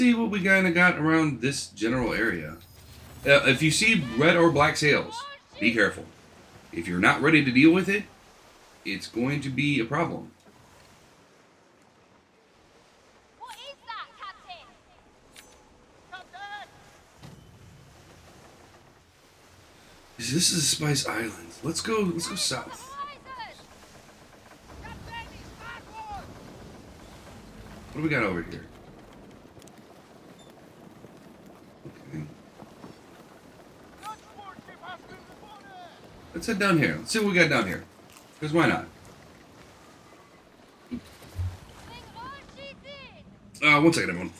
See what we kind of got around this general area. If you see red or black sails, be careful. If you're not ready to deal with it, it's going to be a problem. What is that, Captain? This is Spice Islands. Let's go south. What do we got over here? Okay. Let's head down here. Let's see what we got down here. Because why not? One second, everyone.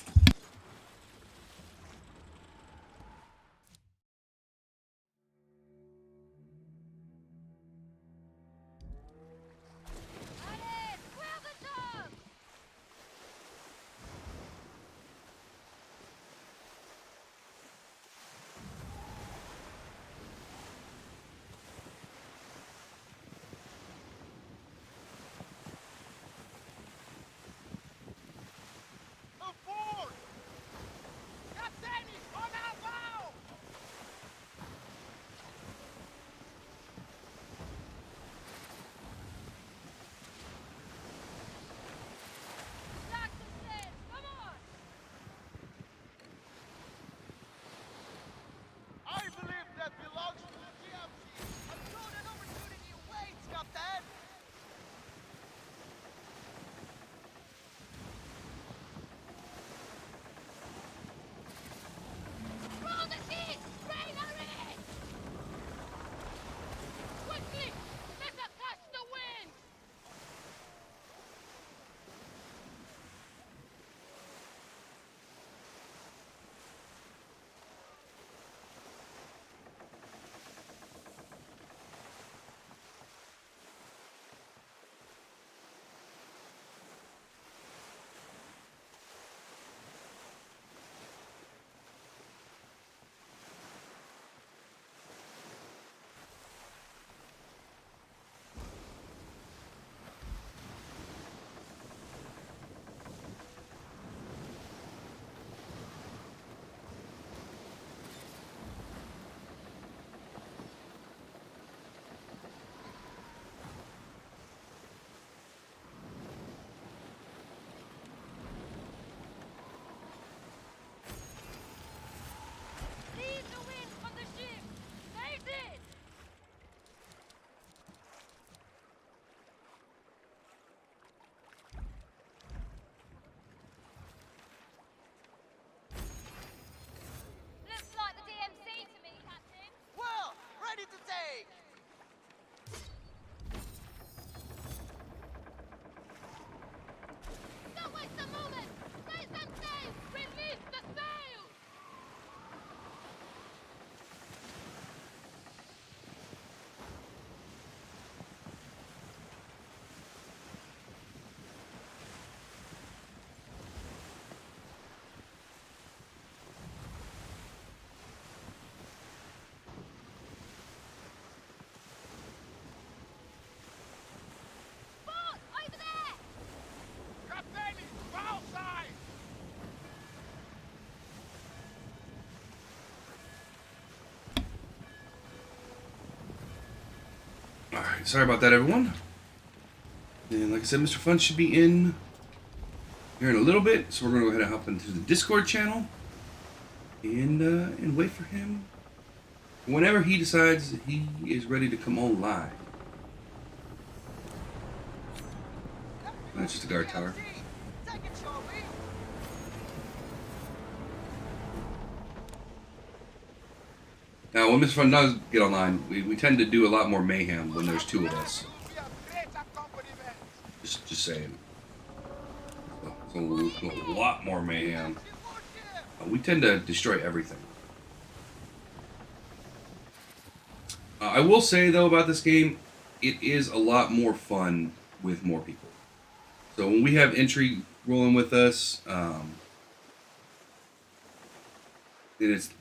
Alright, sorry about that, everyone. And like I said, Mr. Fun should be in here in a little bit, so we're going to go ahead and hop into the Discord channel and wait for him whenever he decides that he is ready to come on live. That's just a guard tower. Now, when Mr. Fun does get online, we tend to do a lot more mayhem when there's two of us. Just saying. So, a lot more mayhem. We tend to destroy everything. I will say, though, about this game, it is a lot more fun with more people. So when we have entry rolling with us, and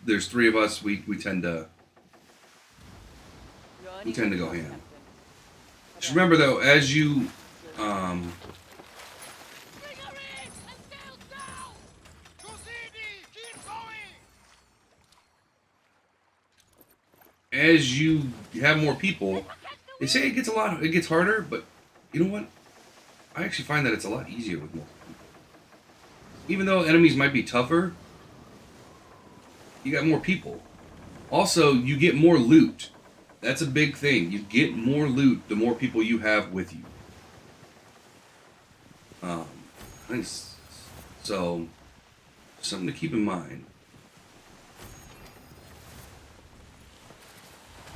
there's three of us, we tend to go ham. Just remember, though, as you as you have more people, they say it gets harder, but you know what? I actually find that it's a lot easier with more people. Even though enemies might be tougher, you got more people. Also, you get more loot. That's a big thing. You get more loot the more people you have with you. I think so. Something to keep in mind.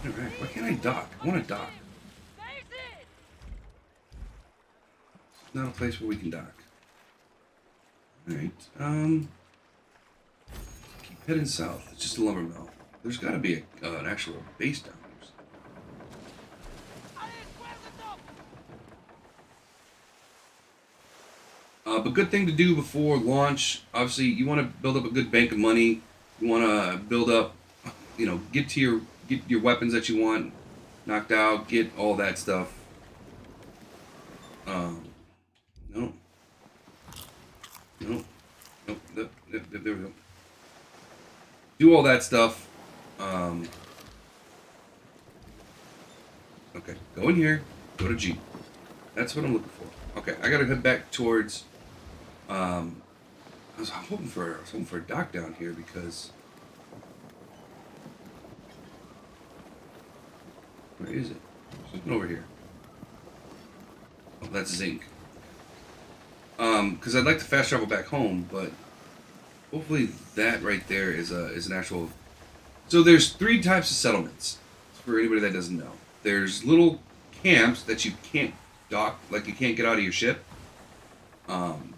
Alright, why can't I dock? I want to dock. It's not a place where we can dock. Alright, keep heading south. It's just a lumber mill. There's got to be an actual base down there. But good thing to do before launch. Obviously, you want to build up a good bank of money. You want to build up, get your weapons that you want knocked out. Get all that stuff. No, no, no. There we go. Do all that stuff. Okay, go in here. Go to G. That's what I'm looking for. Okay, I gotta head back towards. I was hoping for a dock down here because. Where is it? Something over here. Oh, that's zinc. Because I'd like to fast travel back home, but hopefully that right there is an actual. So there's 3 types of settlements. For anybody that doesn't know, there's little camps that you can't dock, like you can't get out of your ship.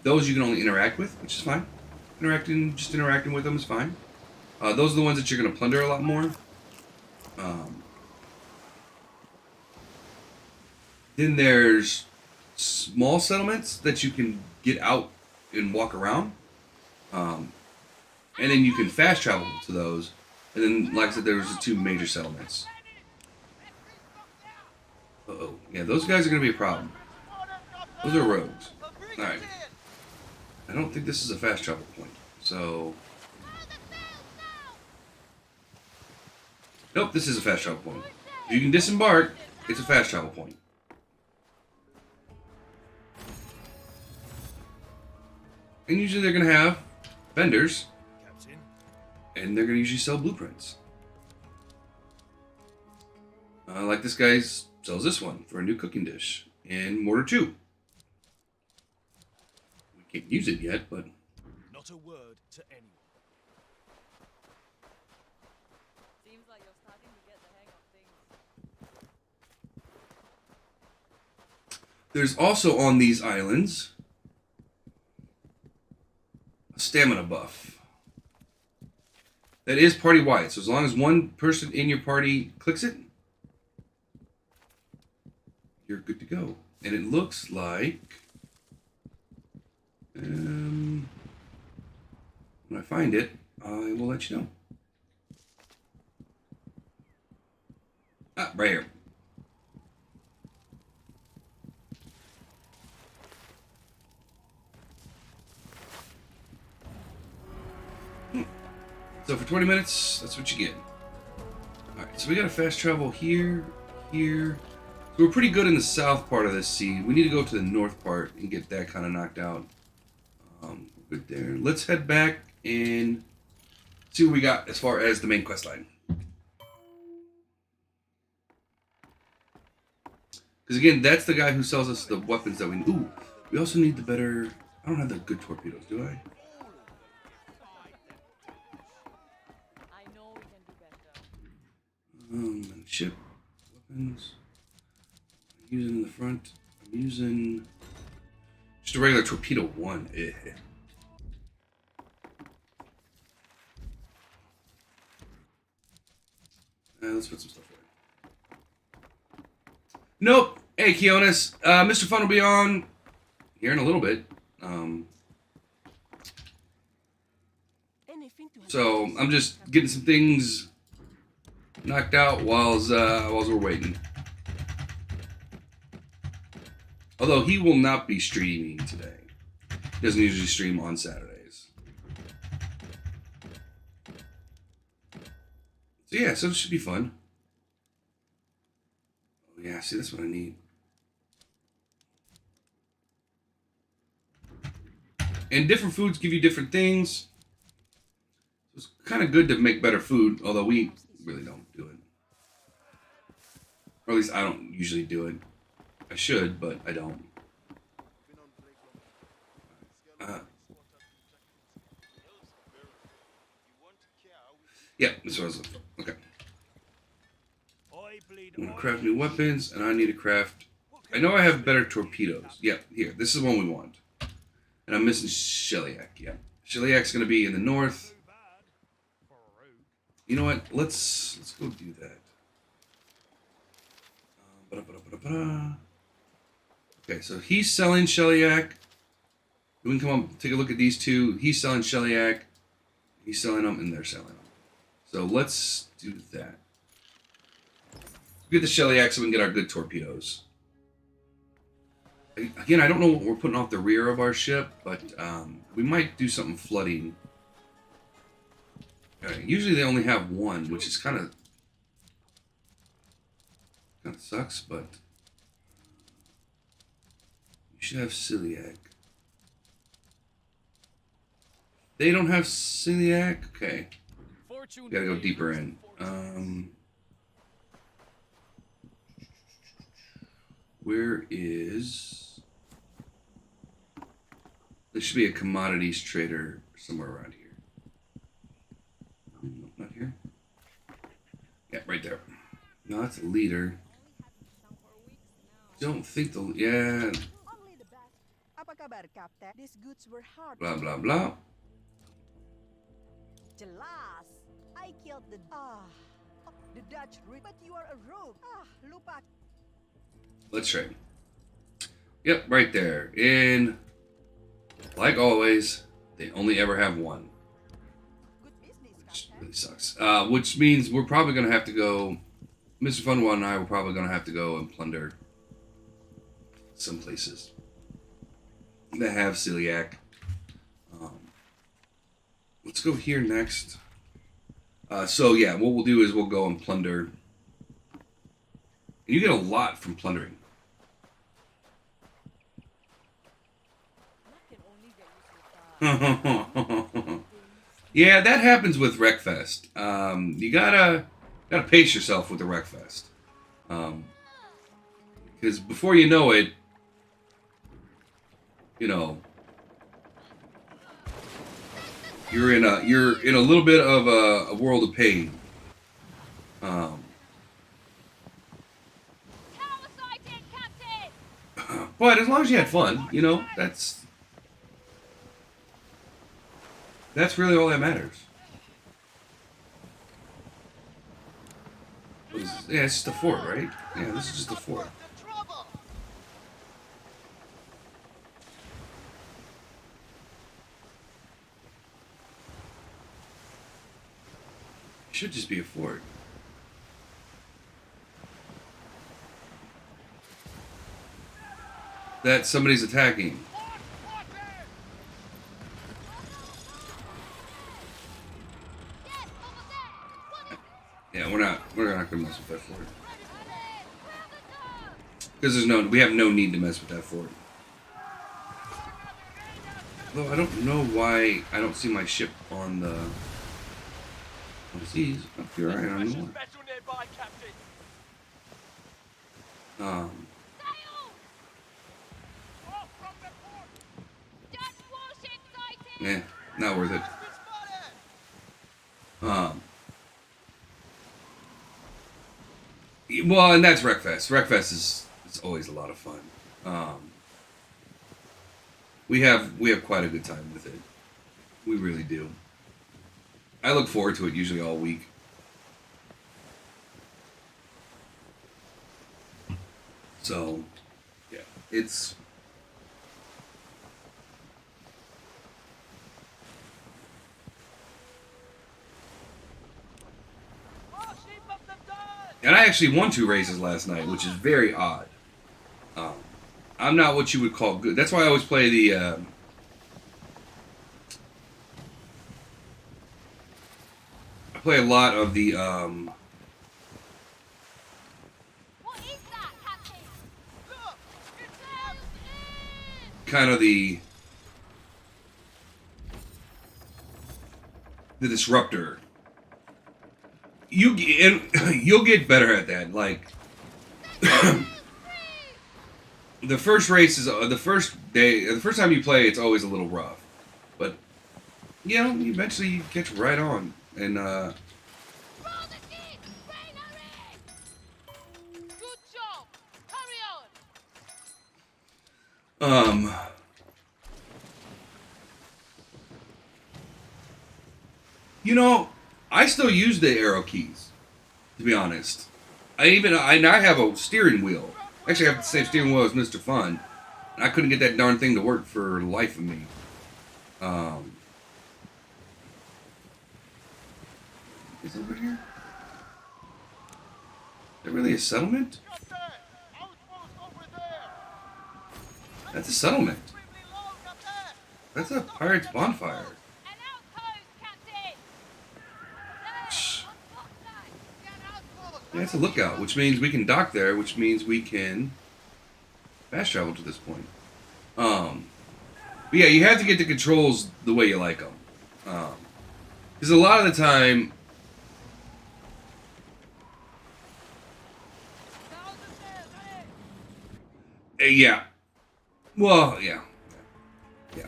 Those you can only interact with, which is fine. Interacting with them is fine. Those are the ones that you're going to plunder a lot more. Then there's small settlements that you can get out and walk around. And then you can fast travel to those. And then, like I said, there's the 2 major settlements. Uh-oh. Yeah, those guys are going to be a problem. Those are rogues. Alright. I don't think this is a fast travel point. So... Nope, this is a fast travel point. If you can disembark, it's a fast travel point. And usually they're going to have vendors. And they're going to usually sell blueprints. Like this guy sells this one for a new cooking dish in Mortar 2. We can't use it yet, but... Not a word to anyone. Seems like you're starting to get the hang of things. There's also on these islands a stamina buff. That is party-wide, so as long as one person in your party clicks it, you're good to go. And it looks like... when I find it, I will let you know. Ah, right here. So for 20 minutes, that's what you get. Alright, so we gotta fast travel here, here. So we're pretty good in the south part of this sea. We need to go to the north part and get that kind of knocked out. Good there. Let's head back and see what we got as far as the main quest line. Because again, that's the guy who sells us the weapons that we need. Ooh, we also need the better... I don't have the good torpedoes, do I? And ship weapons. I'm using in the front. I'm using just a regular torpedo 1. Let's put some stuff away. Nope. Hey, Keonis. Mr. Fun will be on here in a little bit. So I'm just getting some things knocked out whilst we're waiting. Although he will not be streaming today. He doesn't usually stream on Saturdays. So yeah, so it should be fun. see, that's what I need. And different foods give you different things. It's kind of good to make better food, although we really don't do it. Or at least I don't usually do it. I should, but I don't. Yeah, that's what I was looking for. Okay. I'm gonna craft new weapons, and I need to craft. I know I have better torpedoes. Yep, here. This is the one we want. And I'm missing Shellyak. Yeah, Shellяк's gonna be in the north. You know what? Let's go do that. Okay, so he's selling Shellyak. We can come up, take a look at these two. He's selling Shellyak. He's selling them, and they're selling them. So let's do that. Get the Shellyak so we can get our good torpedoes. Again, I don't know what we're putting off the rear of our ship, but we might do something flooding. Usually they only have one, which is kind of sucks, but you should have celiac. They don't have celiac? Okay. We gotta go deeper in. Where is... There should be a commodities trader somewhere around here. No, not here. Yeah, right there. No, that's a leader. Don't think the... Yeah. Blah, blah, blah. Jelas, I killed the Dutch, but you are a rogue. Lupa. Let's trade. Yep, right there. And like always, they only ever have one. Good business, Which Captain. really sucks. Which means we're probably going to have to go... Mr. Fun One and I were probably going to have to go and plunder some places that have celiac. Let's go here next. So yeah, what we'll do is we'll go and plunder. And you get a lot from plundering. That can only get you so far. Yeah, that happens with Wreckfest. You gotta pace yourself with the Wreckfest. Because before you know it, you know, you're in a little bit of a world of pain. But as long as you had fun, you know, that's really all that matters. Yeah, it's just a fort, right? Yeah, this is just a fort. It should just be a fort. That somebody's attacking. Yeah, we're not gonna mess with that fort. Because we have no need to mess with that fort. Though I don't know why I don't see my ship on the seas. Oh, you're right, I don't know. Yeah, not worth it. Well, and that's Wreckfest. Wreckfest is always a lot of fun. We have quite a good time with it. We really do. I look forward to it usually all week. So, yeah, it's... And I actually won 2 races last night, which is very odd. I'm not what you would call good. That's why I always play the... I play a lot of the... What is that, kind of the disruptor. You'll get better at that. Like the first race is the first day, the first time you play, it's always a little rough, but you know, eventually you catch right on, and Good job. Hurry on. You know, I still use the arrow keys, to be honest. I now have a steering wheel. Actually, I have the same steering wheel as Mr. Fun. And I couldn't get that darn thing to work for the life of me. Is it over here? Is that really a settlement? That's a settlement. That's a pirate's bonfire. An outpost, Captain. Yeah, it's a lookout, which means we can dock there, which means we can fast travel to this point. But yeah, you have to get the controls the way you like them. Because a lot of the time, yeah. Well, yeah. Yeah.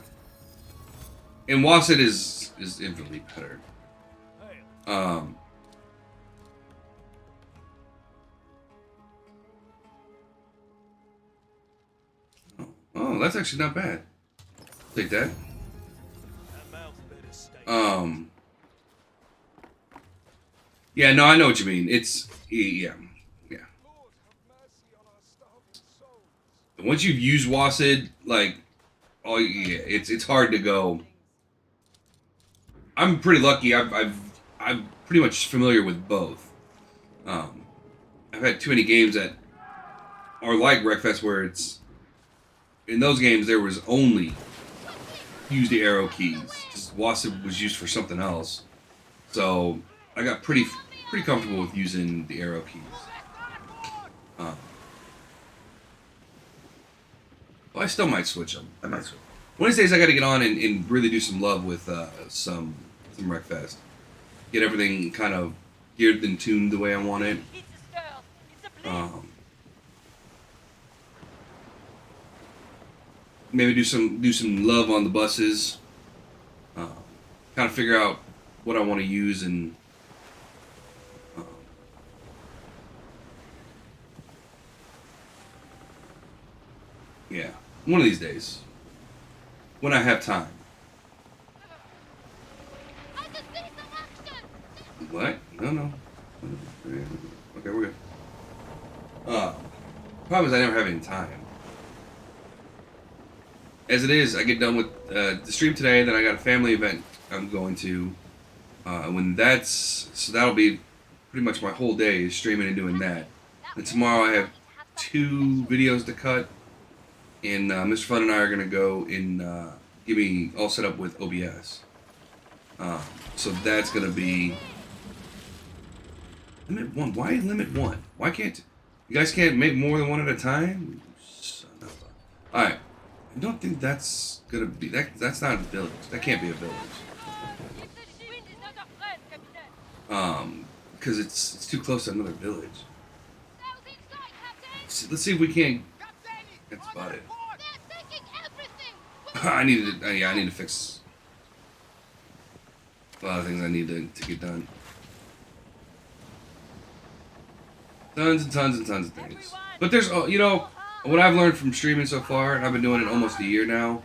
And Wasset is infinitely better. Oh, that's actually not bad. Take that. Yeah, no, I know what you mean. It's yeah. Once you've used Wasset, like, oh yeah, it's hard to go. I'm pretty lucky. I'm pretty much familiar with both. I've had too many games that are like Wreckfest where it's in those games there was only use the arrow keys. Just Wasset was used for something else, so I got pretty comfortable with using the arrow keys. Well, I still might switch them. I might switch. One of these days, I got to get on and really do some love with some Wreckfest. Get everything kind of geared and tuned the way I want it. Maybe do some love on the buses. Kind of figure out what I want to use and. Yeah, one of these days. When I have time. What? No. Okay, we're good. Problem is I never have any time. As it is, I get done with the stream today, then I got a family event I'm going to. That'll be pretty much my whole day is streaming and doing that. And tomorrow I have 2 videos to cut. And Mr. Fun and I are going to go and get me all set up with OBS. So that's going to be... Limit 1. Why limit 1? Why can't... You guys can't make more than one at a time? Son of a... Alright. I don't think that's going to be... That's not a village. That can't be a village. Because it's too close to another village. Let's see if we can't... That's about it. I need to fix a lot of things I need to get done. Tons and tons and tons of things. But there's, you know, what I've learned from streaming so far, and I've been doing it almost a year now,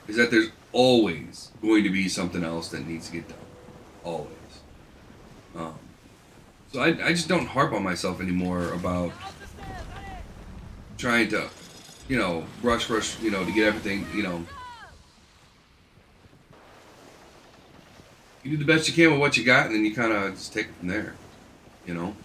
is that there's always going to be something else that needs to get done. Always. So I just don't harp on myself anymore about trying to, you know, rush, you know, to get everything, you know. You do the best you can with what you got, and then you kind of just take it from there, you know.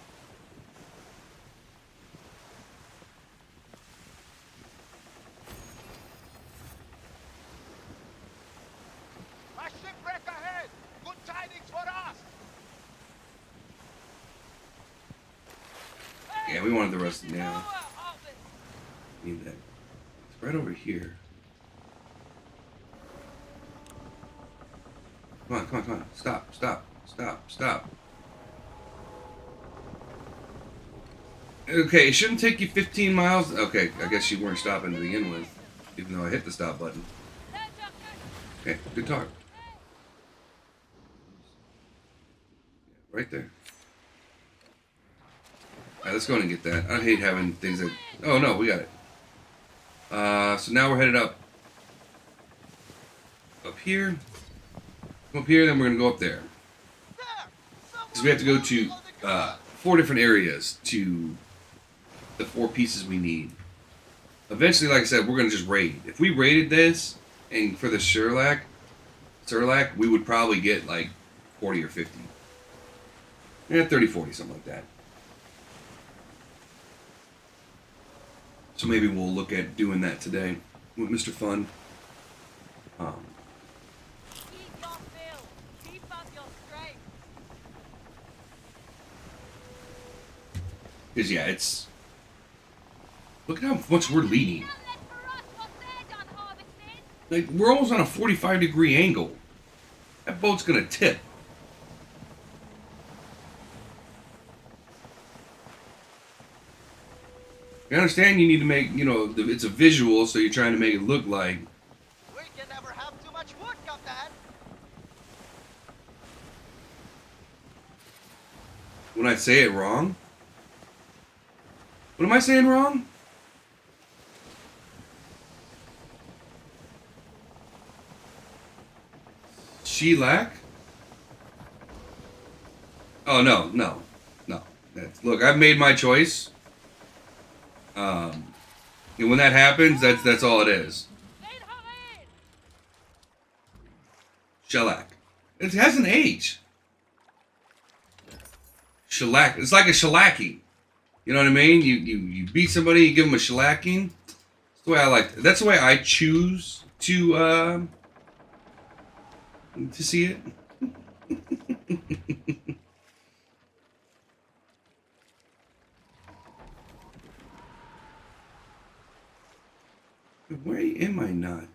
A shipwreck ahead! Good tidings for us! Yeah, we wanted the rest now. Need that. It's right over here. Come on, come on, come on. Stop, stop, stop, stop. Okay, it shouldn't take you 15 miles. Okay, I guess you weren't stopping to begin with, even though I hit the stop button. Okay, good talk. Right there. Alright, let's go in and get that. I hate having things that... Oh, no, we got it. So now we're headed up here. Come up here, then we're going to go up there. Because we have to go to 4 different areas to the 4 pieces we need. Eventually, like I said, we're going to just raid. If we raided this, and for the Surlac, we would probably get like 40 or 50. Yeah, 30, 40, something like that. So maybe we'll look at doing that today with Mr. Fun. Keep your fill. Keep up your strength. Because, yeah, it's... Look at how much we're leading. Like, we're almost on a 45-degree angle. That boat's going to tip. I understand you need to make, you know, it's a visual, so you're trying to make it look like... We can never have too much wood, Captain. When I say it wrong? What am I saying wrong? Shellac? Oh, no. Look, I've made my choice. And when that happens, that's all it is. Shellac. It has an H. Shellac. It's like a shellacking. You know what I mean? You beat somebody, you give them a shellacking. That's the way I like it. That's the way I choose to see it. Where am I not?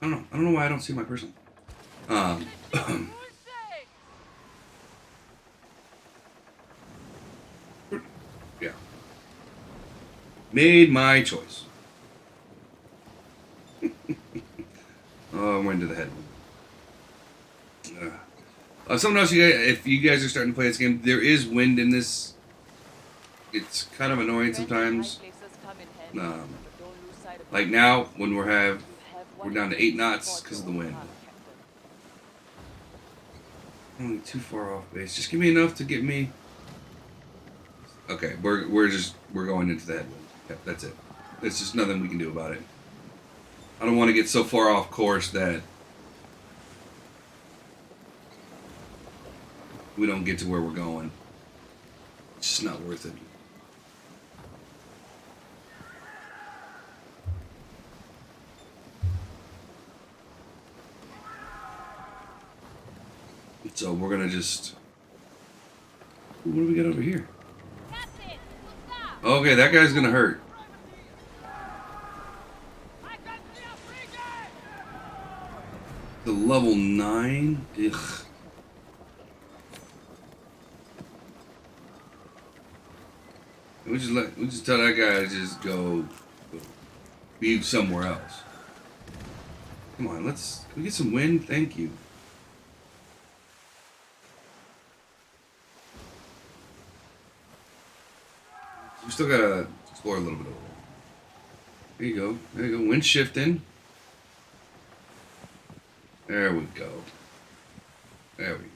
I don't know why I don't see my person. Yeah. Made my choice. Oh, I went to the head. Something else, if you guys are starting to play this game, there is wind in this. It's kind of annoying sometimes. Like now, when we're down to 8 knots because of the wind. Only too far off base. Just give me enough to get me. Okay, we're going into the headwind. Yep, that's it. There's just nothing we can do about it. I don't want to get so far off course that we don't get to where we're going. It's just not worth it. So we're gonna just... What do we got over here? Okay, that guy's gonna hurt. The level 9? Ugh. We just tell that guy to just go be somewhere else. Come on, can we get some wind? Thank you. We still gotta explore a little bit over there. There you go. There you go. Wind shifting. There we go. There we go.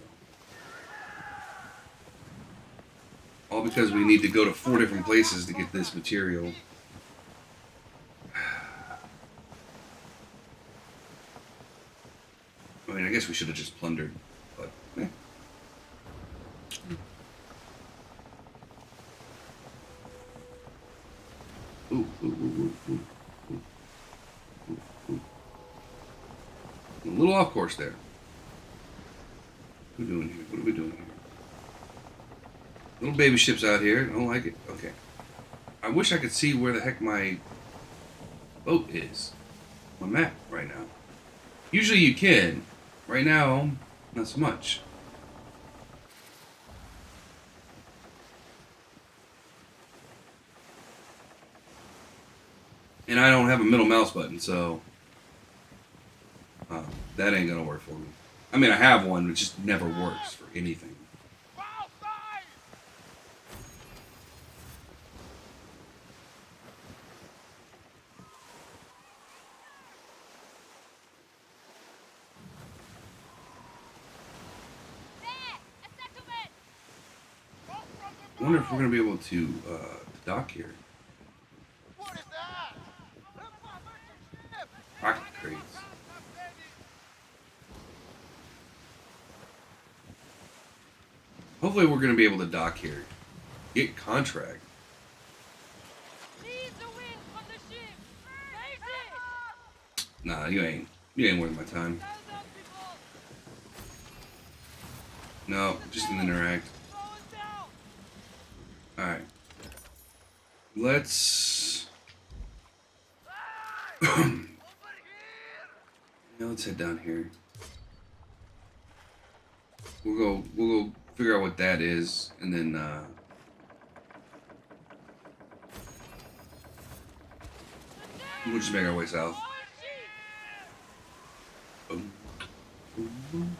All because we need to go to 4 different places to get this material. I mean, I guess we should have just plundered, but eh. A little off course there. What are we doing here? What are we doing here? Little baby ships out here. I don't like it. Okay. I wish I could see where the heck my boat is. My map right now. Usually you can. Right now, not so much. And I don't have a middle mouse button, so that ain't gonna work for me. I mean, I have one, but it just never works for anything. Foul side! There! A settlement! Go from I the wonder if we're bow! gonna be able to dock here. What is that? Merchant ship! Rocket crates. Hopefully, we're gonna be able to dock here. Get contract. Leave the wind from the ship! Face it! Nah, you ain't. You ain't worth my time. Tell them people! No, just an interact. Slow us down! Alright. Let's. Over here! Yeah, let's head down here. We'll go figure out what that is, and then we'll just make our way south. Boom. Boom, boom.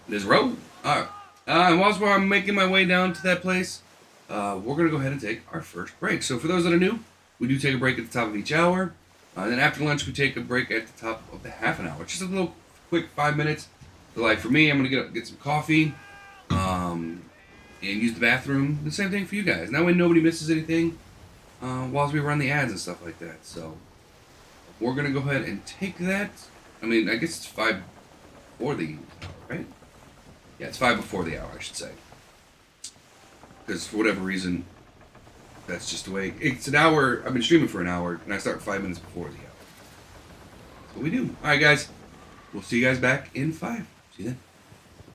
This road. Alright. And whilst I'm making my way down to that place, we're going to go ahead and take our first break. So for those that are new, we do take a break at the top of each hour. And then after lunch, we take a break at the top of the half an hour. Just a little quick 5 minutes. So like for me, I'm going to get some coffee and use the bathroom. The same thing for you guys. That way nobody misses anything whilst we run the ads and stuff like that. So we're going to go ahead and take that. I mean, I guess it's 5 before the hour, right? Yeah, it's 5 before the hour, I should say. Because for whatever reason, that's just the way. It's an hour. I've been streaming for an hour, and I start 5 minutes before the hour. That's what we do. All right, guys. We'll see you guys back in 5. See you then.